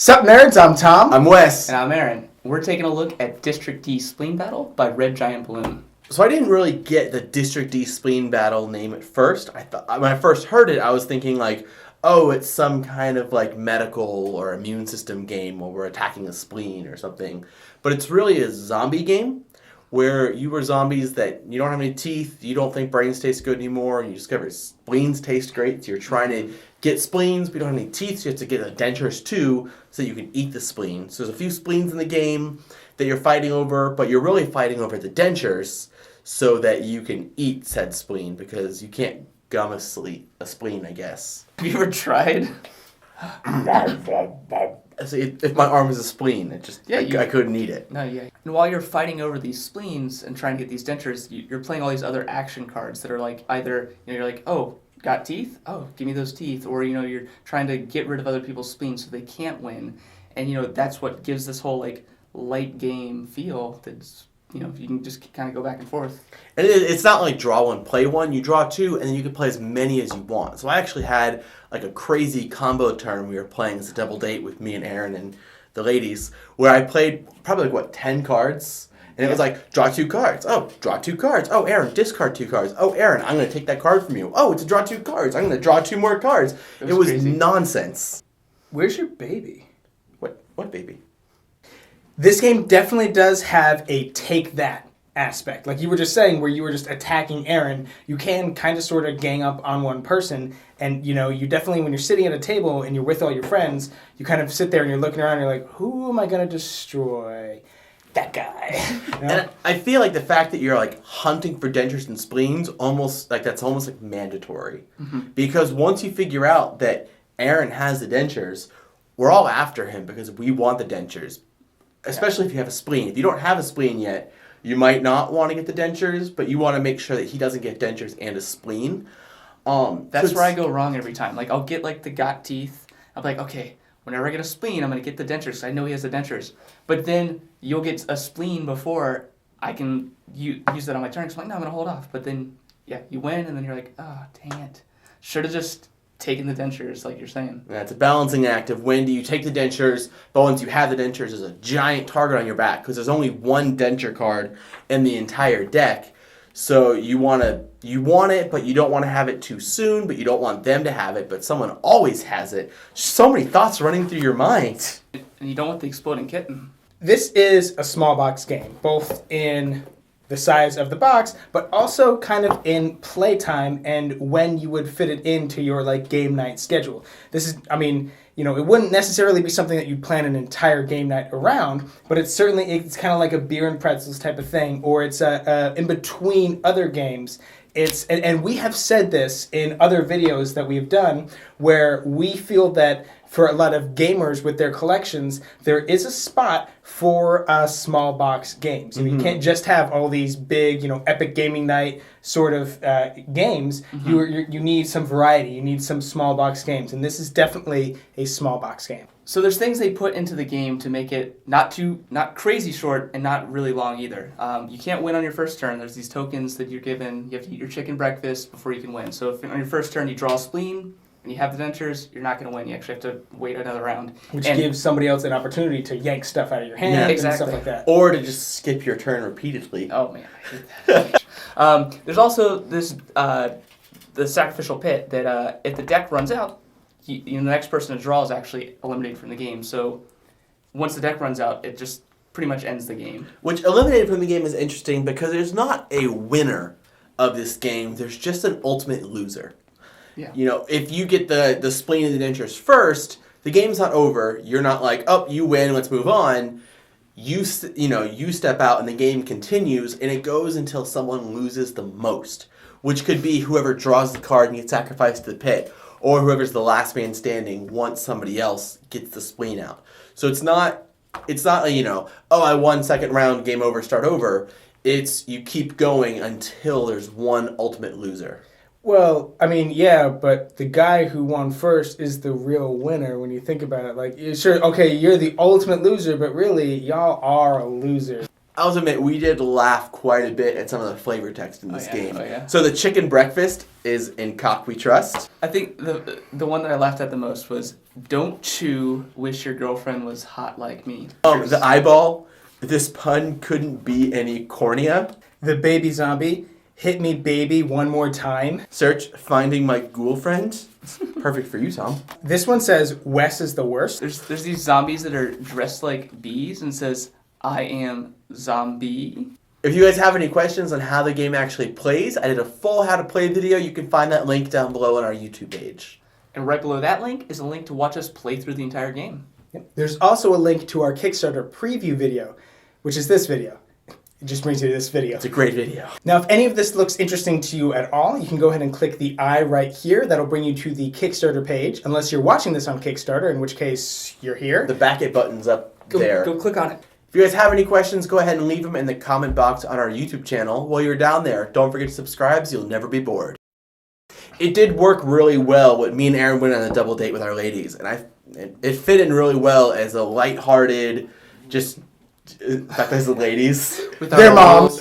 Sup nerds, I'm Tom. I'm Wes. And I'm Aaron. We're taking a look at District D Spleen Battle by Red Giant Balloon. So I didn't really get the District D Spleen Battle name at first. I thought when I first heard it, I was thinking like, oh, it's some kind of like medical or immune system game where we're attacking a spleen or something. But it's really a zombie game where you were zombies that you don't have any teeth, you don't think brains taste good anymore, you discover spleens taste great, so you're trying to get spleens, but you don't have any teeth, so you have to get the dentures too, so you can eat the spleen. So there's a few spleens in the game that you're fighting over, but you're really fighting over the dentures so that you can eat said spleen, because you can't gum a spleen, I guess. Have you ever tried? So if my arm was a spleen, I couldn't eat it. No, yeah. And while you're fighting over these spleens and trying to get these dentures, you're playing all these other action cards that are like either, you're like, oh, got teeth? Oh, give me those teeth. Or, you're trying to get rid of other people's spleens so they can't win. And, that's what gives this whole, like, light game feel that's, you can just kind of go back and forth. And it's not like draw one, play one. You draw two, and then you can play as many as you want. So I actually had like a crazy combo turn we were playing as a double date with me and Aaron and the ladies, where I played probably 10 cards. And it was like, draw 2 cards. Oh, draw 2 cards. Oh, Aaron, discard 2 cards. Oh, Aaron, I'm going to take that card from you. Oh, it's a draw 2 cards. I'm going to draw 2 more cards. It was crazy. Nonsense. Where's your baby? What baby? This game definitely does have a take that aspect. Like you were just saying, where you were just attacking Aaron, you can kind of sort of gang up on one person. And, you definitely, when you're sitting at a table and you're with all your friends, you kind of sit there and you're looking around and you're like, who am I going to destroy? That guy. And I feel like the fact that you're like hunting for dentures and spleens that's almost like mandatory. Mm-hmm. Because once you figure out that Aaron has the dentures, we're all after him because we want the dentures. Especially if you have a spleen. If you don't have a spleen yet, you might not want to get the dentures, but you want to make sure that he doesn't get dentures and a spleen. That's where I go wrong every time. Like, I'll get, like, the got teeth. I'm like, okay, whenever I get a spleen, I'm going to get the dentures because I know he has the dentures. But then you'll get a spleen before I can use that on my turn. So I'm like, no, I'm going to hold off. But then, yeah, you win, and then you're like, oh, dang it. Should have just taken the dentures, like you're saying. Yeah, it's a balancing act of when do you take the dentures, but once you have the dentures, there's a giant target on your back because there's only one denture card in the entire deck. So you want it, but you don't want to have it too soon, but you don't want them to have it, but someone always has it. So many thoughts running through your mind. And you don't want the exploding kitten. This is a small box game, both in the size of the box, but also kind of in playtime and when you would fit it into your like game night schedule. This is, it wouldn't necessarily be something that you'd plan an entire game night around, but it's kind of like a beer and pretzels type of thing, or it's in between other games. And we have said this in other videos that we've done, where we feel that for a lot of gamers with their collections, there is a spot for small box games. Mm-hmm. You can't just have all these big, epic gaming night sort of games. Mm-hmm. You need some variety. You need some small box games, and this is definitely a small box game. So there's things they put into the game to make it not crazy short and not really long either. You can't win on your first turn. There's these tokens that you're given. You have to eat your chicken breakfast before you can win. So if on your first turn you draw a spleen and you have the dentures, you're not going to win. You actually have to wait another round. Which gives somebody else an opportunity to yank stuff out of your hand and stuff like that. Or to just skip your turn repeatedly. Oh man, I hate that. There's also this the sacrificial pit that if the deck runs out, the next person to draw is actually eliminated from the game. So once the deck runs out, it just pretty much ends the game. Which eliminated from the game is interesting because there's not a winner of this game. There's just an ultimate loser. Yeah. If you get the spleen and the dentures first, the game's not over. You're not like, oh, you win, let's move on. You step out and the game continues, and it goes until someone loses the most, which could be whoever draws the card and gets sacrificed to the pit, or whoever's the last man standing once somebody else gets the spleen out. So it's not I won second round, game over, start over. It's you keep going until there's one ultimate loser. Well, yeah, but the guy who won first is the real winner when you think about it. Like, sure, okay, you're the ultimate loser, but really, y'all are losers. I'll admit, we did laugh quite a bit at some of the flavor text in this game. Oh, yeah. So the chicken breakfast is in cock we trust. I think the one that I laughed at the most was, "Don't chew, wish your girlfriend was hot like me." The eyeball, this pun couldn't be any cornea. The baby zombie, hit me baby one more time. Search finding my ghoul friend. Perfect for you, Tom. This one says Wes is the worst. There's these zombies that are dressed like bees and says, "I am zombie." If you guys have any questions on how the game actually plays, I did a full how to play video. You can find that link down below on our YouTube page. And right below that link is a link to watch us play through the entire game. Yep. There's also a link to our Kickstarter preview video, which is this video. It just brings you to this video. It's a great video. Now, if any of this looks interesting to you at all, you can go ahead and click the I right here. That'll bring you to the Kickstarter page, unless you're watching this on Kickstarter, in which case you're here. The back it button's up there. Go click on it. If you guys have any questions, go ahead and leave them in the comment box on our YouTube channel. While you're down there, don't forget to subscribe so you'll never be bored. It did work really well when me and Aaron went on a double date with our ladies, and it fit in really well as a lighthearted, just, in fact, as the ladies. Their moms.